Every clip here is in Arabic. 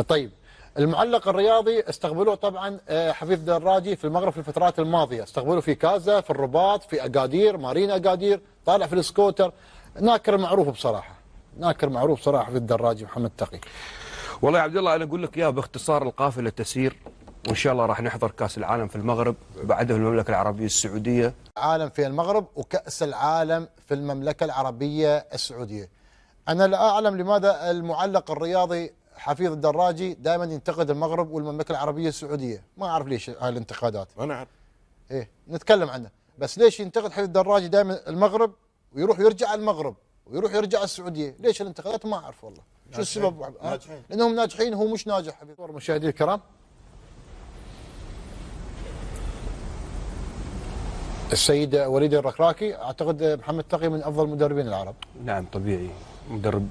طيب، المعلق الرياضي استقبلوه طبعا حفيظ دراجي في المغرب في الفترات الماضيه، استقبلوه في كازا، في الرباط، في اكادير، مارينا اكادير، طالع في السكوتر، ناكر معروف بصراحه، ناكر معروف صراحه حفيظ دراجي محمد تقي. والله يا عبد الله انا اقول لك اياها باختصار، القافله تسير وان شاء الله راح نحضر كاس العالم في المغرب، بعدها المملكه العربيه السعوديه. عالم في المغرب وكاس العالم في المملكه العربيه السعوديه. انا لا اعلم لماذا المعلق الرياضي حفيظ الدراجي دائما ينتقد المغرب والمملكه العربيه السعوديه، ما اعرف ليش هاي الانتقادات. انا اعرف. ايه نتكلم عنه، بس ليش ينتقد حفيظ الدراجي دائما المغرب ويروح يرجع المغرب ويروح يرجع السعوديه؟ ليش الانتقادات؟ ما اعرف والله شو السبب. لانهم ناجحين، هو مش ناجح. حبيبي مشاهدي الكرام، السيد وليد الركراكي اعتقد محمد تقي من افضل مدربين العرب. نعم طبيعي،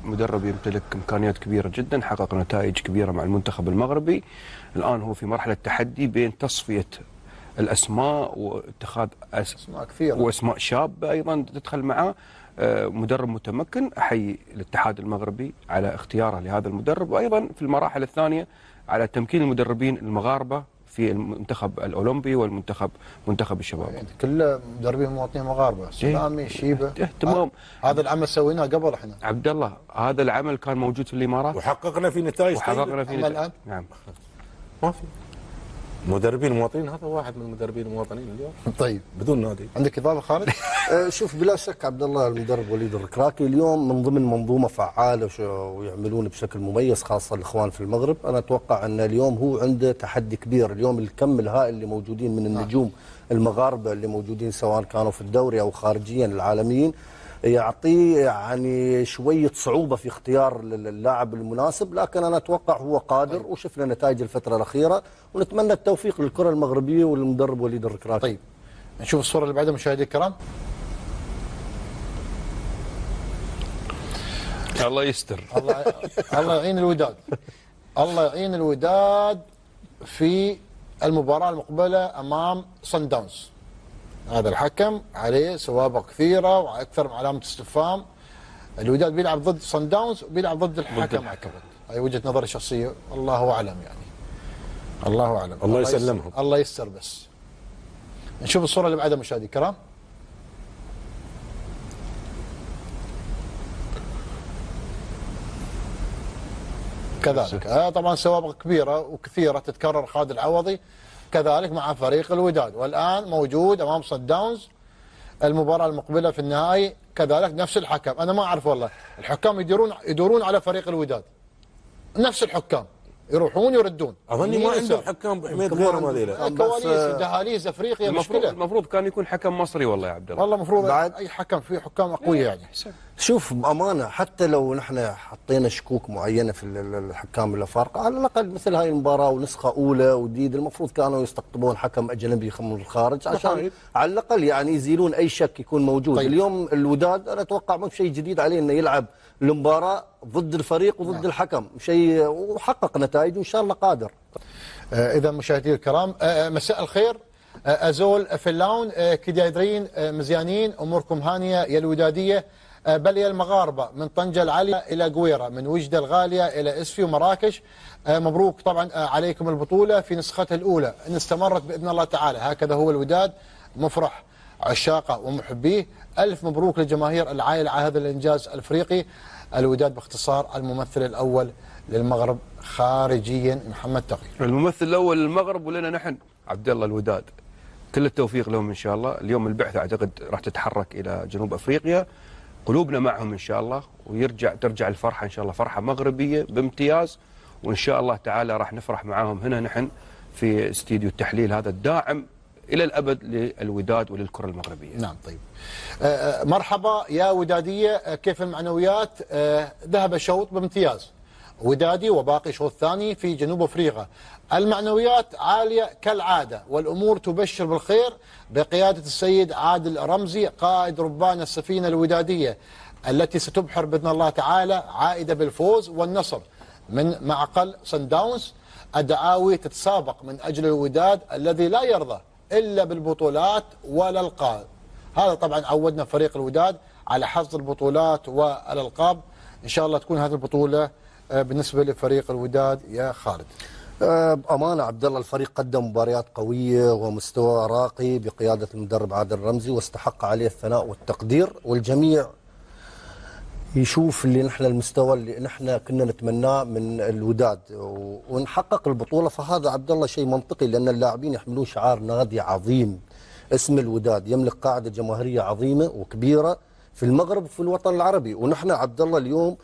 مدرب يمتلك امكانيات كبيره جدا، حقق نتائج كبيره مع المنتخب المغربي. الان هو في مرحله تحدي بين تصفيه الاسماء واتخاذ اسماء كثيره واسماء شابه ايضا تدخل معه. مدرب متمكن، احيي الاتحاد المغربي على اختياره لهذا المدرب، وايضا في المراحل الثانيه على تمكين المدربين المغاربه في المنتخب الاولمبي منتخب الشباب. يعني كل مدربين مواطنين مغاربه، سلامي، شيبه. تمام. هذا العمل سويناه قبل احنا. عبد الله هذا العمل كان موجود في الامارات وحققنا فيه نتائج. الان نعم ما في مدربين مواطنين، هذا واحد من المدربين المواطنين اليوم. طيب بدون نادي. عندك اضافه خالد؟ شوف، بلا شك عبد الله المدرب وليد الركراكي اليوم من ضمن منظومه فعاله ويعملون بشكل مميز، خاصه الاخوان في المغرب. انا اتوقع ان اليوم هو عنده تحدي كبير. اليوم الكم الهائل اللي موجودين من النجوم المغاربه اللي موجودين سواء كانوا في الدوري او خارجيا العالميين، يعطيه يعني شويه صعوبه في اختيار اللاعب المناسب، لكن انا اتوقع هو قادر. وشفنا نتائج الفتره الاخيره، ونتمنى التوفيق للكره المغربيه وللمدرب وليد الركراكي. طيب نشوف الصوره اللي بعدها مشاهدي الكرام. الله يستر. الله يعين الوداد، الله يعين الوداد في المباراه المقبله امام صن داونز. هذا الحكم عليه سوابق كثيره واكثر من علامه استفهام. الوداد بيلعب ضد صن داونز وبيلعب ضد الحكم اعتقد. هاي وجهه نظري الشخصيه، الله اعلم يعني. الله اعلم. الله يسلمهم. الله يستر. بس نشوف الصوره اللي بعدها مشاهدي الكرام. كذلك طبعا سوابق كبيره وكثيره تتكرر. خالد العوضي كذلك مع فريق الوداد، والان موجود امام صن داونز. المباراه المقبله في النهائي كذلك نفس الحكم. انا ما اعرف والله، الحكام يدورون على فريق الوداد، نفس الحكام يروحون يردون. اظني ما عندهم حكام حميد غيرهم هذيلا. كواليس دهاليز افريقيا مشكله. المفروض كان يكون حكم مصري والله يا عبد الله. والله المفروض اي حكم فيه حكام اقوياء يعني. شوف بامانه، حتى لو نحن حطينا شكوك معينه في الحكام الافارقه، على الاقل مثل هاي المباراه ونسخه اولى وجديد، المفروض كانوا يستقطبون حكم اجنبي من الخارج عشان على الاقل يعني يزيلون اي شك يكون موجود. طيب. اليوم الوداد انا اتوقع مو شيء جديد عليه انه يلعب المباراه ضد الفريق وضد الحكم، شيء وحقق نتائج وان شاء الله قادر. اذا مشاهدينا الكرام، مساء الخير. ازول فلاون كدايدرين مزيانين، اموركم هانيه يا الوداديه، بل يا المغاربه، من طنجه العاليه الى قويره، من وجده الغاليه الى اسفي ومراكش. مبروك طبعا عليكم البطوله في نسختها الاولى، ان استمرت باذن الله تعالى. هكذا هو الوداد، مفرح عشاقه ومحبيه. الف مبروك لجماهير العائله على هذا الانجاز الافريقي. الوداد باختصار الممثل الاول للمغرب خارجيا محمد تقي. الممثل الاول للمغرب ولنا نحن عبد الله الوداد. كل التوفيق لهم ان شاء الله. اليوم البعثه اعتقد راح تتحرك الى جنوب افريقيا، قلوبنا معهم ان شاء الله، ترجع الفرحه ان شاء الله، فرحه مغربيه بامتياز، وان شاء الله تعالى راح نفرح معاهم هنا نحن في استديو التحليل هذا الداعم الى الابد للوداد وللكره المغربيه. نعم. طيب مرحبا يا وداديه، كيف المعنويات؟ ذهب الشوط بامتياز ودادي وباقي شوط ثاني في جنوب افريقيا. المعنويات عاليه كالعاده والامور تبشر بالخير بقياده السيد عادل رمزي قائد ربان السفينه الوداديه التي ستبحر باذن الله تعالى عائده بالفوز والنصر من معقل صن داونز. الدعاوي تتسابق من اجل الوداد الذي لا يرضى الا بالبطولات والالقاب. هذا طبعا عودنا فريق الوداد على حصد البطولات والالقاب. ان شاء الله تكون هذه البطوله بالنسبة لفريق الوداد يا خالد؟ بأمانة عبد الله الفريق قدم مباريات قوية ومستوى راقي بقيادة المدرب عادل الرمزي، واستحق عليه الثناء والتقدير، والجميع يشوف اللي نحن المستوى اللي نحن كنا نتمناه من الوداد ونحقق البطولة. فهذا عبد الله شيء منطقي، لأن اللاعبين يحملون شعار نادي عظيم اسم الوداد، يملك قاعدة جماهيرية عظيمة وكبيرة في المغرب وفي الوطن العربي. ونحن عبد الله اليوم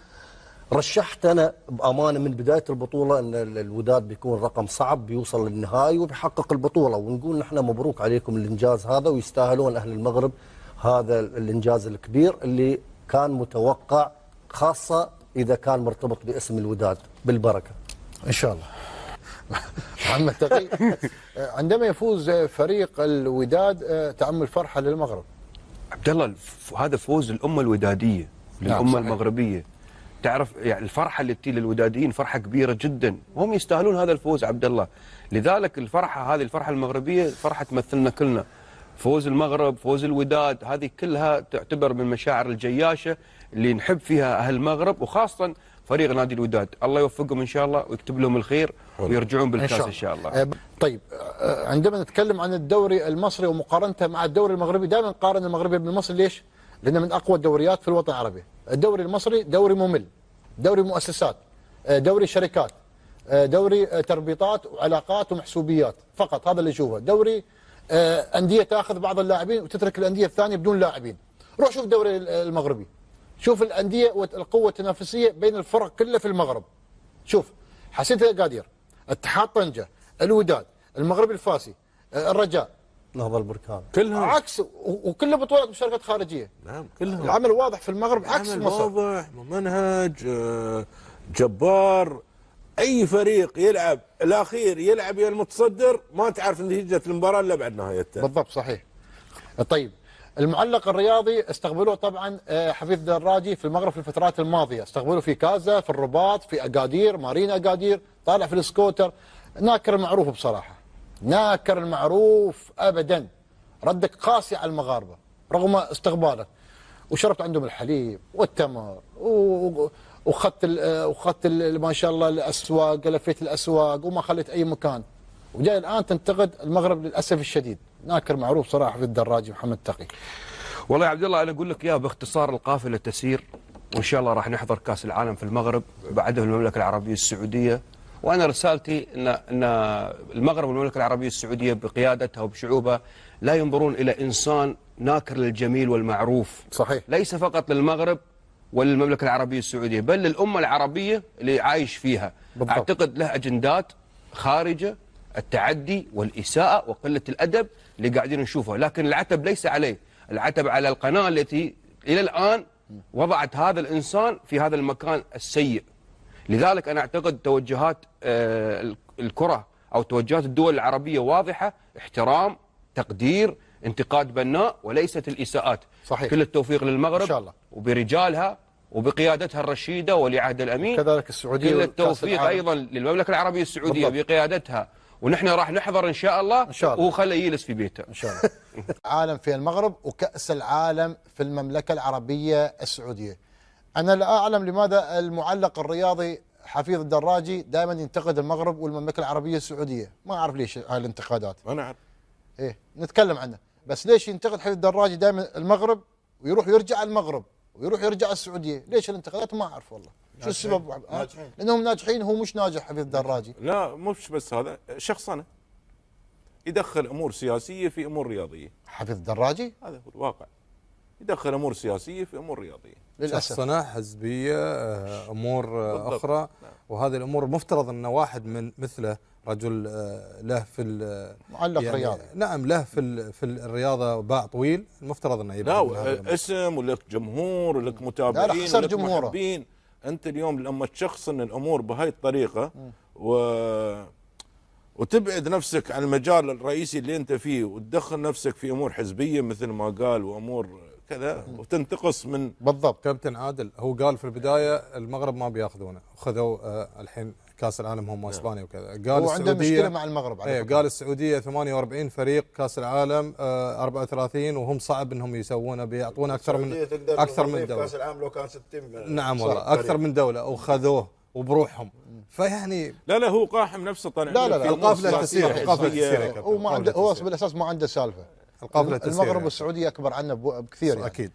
رشحت أنا بأمانة من بداية البطولة أن الوداد بيكون رقم صعب، بيوصل للنهائي وبيحقق البطولة، ونقول نحن مبروك عليكم الإنجاز هذا، ويستاهلون أهل المغرب هذا الإنجاز الكبير اللي كان متوقع، خاصة إذا كان مرتبط باسم الوداد. بالبركة إن شاء الله. محمد تقي، عندما يفوز فريق الوداد تعم الفرحة للمغرب. عبد الله هذا فوز الأمة الودادية للأمة المغربية. تعرف يعني الفرحة اللي تجي للوداديين فرحة كبيرة جدا، وهم يستاهلون هذا الفوز عبد الله. لذلك الفرحة هذه، الفرحة المغربية، فرحة تمثلنا كلنا. فوز المغرب، فوز الوداد، هذه كلها تعتبر من مشاعر الجياشة اللي نحب فيها أهل المغرب، وخاصة فريق نادي الوداد. الله يوفقهم إن شاء الله ويكتب لهم الخير ويرجعون بالكاس إن شاء الله. طيب، عندما نتكلم عن الدوري المصري ومقارنته مع الدوري المغربي، دائما نقارن المغربي بالمصري. ليش؟ لأنه من أقوى الدوريات في الوطن العربي. الدوري المصري دوري ممل، دوري مؤسسات، دوري شركات، دوري تربيطات وعلاقات ومحسوبيات فقط، هذا اللي نشوفه. دوري أندية تأخذ بعض اللاعبين وتترك الأندية الثانية بدون لاعبين. روح شوف الدوري المغربي، شوف الأندية والقوة التنافسية بين الفرق كلها في المغرب. شوف حسين الأكادير، اتحاد طنجة، الوداد، المغربي الفاسي، الرجاء، نهضة البركان، كلهم عكس، وكل بطولات مشاركات خارجية. نعم كلهم العمل واضح في المغرب عكس عمل مصر. واضح، ممنهج، جبار. اي فريق يلعب الاخير يلعب يا المتصدر، ما تعرف نتيجه المباراه الا بعد نهايتها. بالضبط، صحيح. طيب، المعلق الرياضي استقبلوه طبعا حفيظ دراجي في المغرب في الفترات الماضيه، استقبلوه في كازا، في الرباط، في اكادير، مارينا اكادير، طالع في السكوتر. ناكر المعروف بصراحه، ناكر المعروف ابدا. ردك قاسي على المغاربه رغم استقبالك، وشربت عندهم الحليب والتمر وخدت ما شاء الله الاسواق، لفيت الاسواق وما خليت اي مكان، وجاي الان تنتقد المغرب للاسف الشديد. ناكر معروف صراحه في الدراجي محمد تقي. والله يا عبد الله انا اقول لك يا باختصار، القافله تسير، وان شاء الله راح نحضر كاس العالم في المغرب، بعده في المملكه العربيه السعوديه. وانا رسالتي ان المغرب والمملكه العربيه السعوديه بقيادتها وبشعوبها لا ينظرون الى انسان ناكر للجميل والمعروف. صحيح. ليس فقط للمغرب وللمملكه العربيه السعوديه، بل للامه العربيه اللي عايش فيها. بالضبط. اعتقد له اجندات خارجه التعدي والاساءه وقله الادب اللي قاعدين نشوفها، لكن العتب ليس عليه، العتب على القناه التي الى الان وضعت هذا الانسان في هذا المكان السيء. لذلك انا اعتقد توجهات الكره او توجهات الدول العربيه واضحه، احترام، تقدير، انتقاد بناء، وليست الاساءات. صحيح. كل التوفيق للمغرب إن شاء الله، وبرجالها وبقيادتها الرشيده ولي عهد الامين. كذلك السعوديه. كل التوفيق ايضا للمملكه العربيه السعوديه بالضبط. بقيادتها، ونحن راح نحضر ان شاء الله، إن شاء الله. وخليه يجلس في بيته ان شاء الله. عالم في المغرب وكأس العالم في المملكة العربية السعودية. أنا لا أعلم لماذا المعلق الرياضي حفيظ الدراجي دائما ينتقد المغرب والمملكة العربية السعودية. ما أعرف ليش هاي الانتقادات. انا عارف. إيه، نتكلم عنه، بس ليش ينتقد حفيظ الدراجي دائما المغرب ويروح يرجع المغرب ويروح يرجع السعودية؟ ليش الانتقادات؟ ما أعرف والله شو السبب. لأنهم ناجحين، هو مش ناجح حفيظ الدراجي. لا مش بس هذا، شخصنه يدخل امور سياسيه في امور رياضيه. حفيظ الدراجي هذا هو الواقع، يدخل امور سياسيه في امور رياضيه للأسف. شخصنة حزبية، أمور أخرى. وهذه الأمور مفترض أن واحد من مثله رجل له في معلق يعني رياضي. نعم، له في الرياضة باع طويل، المفترض أنه يبعد من هذا الأمر. اسم ولك جمهور ولك متابعين لا خسر ولك جمهوره. محبين. انت اليوم لما تشخصن الامور بهاي الطريقه وتبعد نفسك عن المجال الرئيسي اللي انت فيه، وتدخل نفسك في امور حزبيه مثل ما قال وامور كذا، وتنتقص من بالضبط. كابتن عادل هو قال في البداية المغرب ما بياخذونه، وخذوا الحين كاس العالم هم اسبانيا وكذا. قال هو عنده السعودية مشكلة مع المغرب على فكرة. قال السعودية 48 فريق، كاس العالم 34، وهم صعب انهم يسوونه، بيعطونا اكثر من دولة. كاس العالم لو كان 60. نعم والله اكثر من دولة، وخذوه وبروحهم. فيعني لا هو قاحم نفسه طالع. لا القافله تسير، القافله تسير. هو ما عنده، هو بالاساس ما عنده سالفه. القافله تسير المغرب والسعوديه اكبر عنه بكثير يعني. اكيد.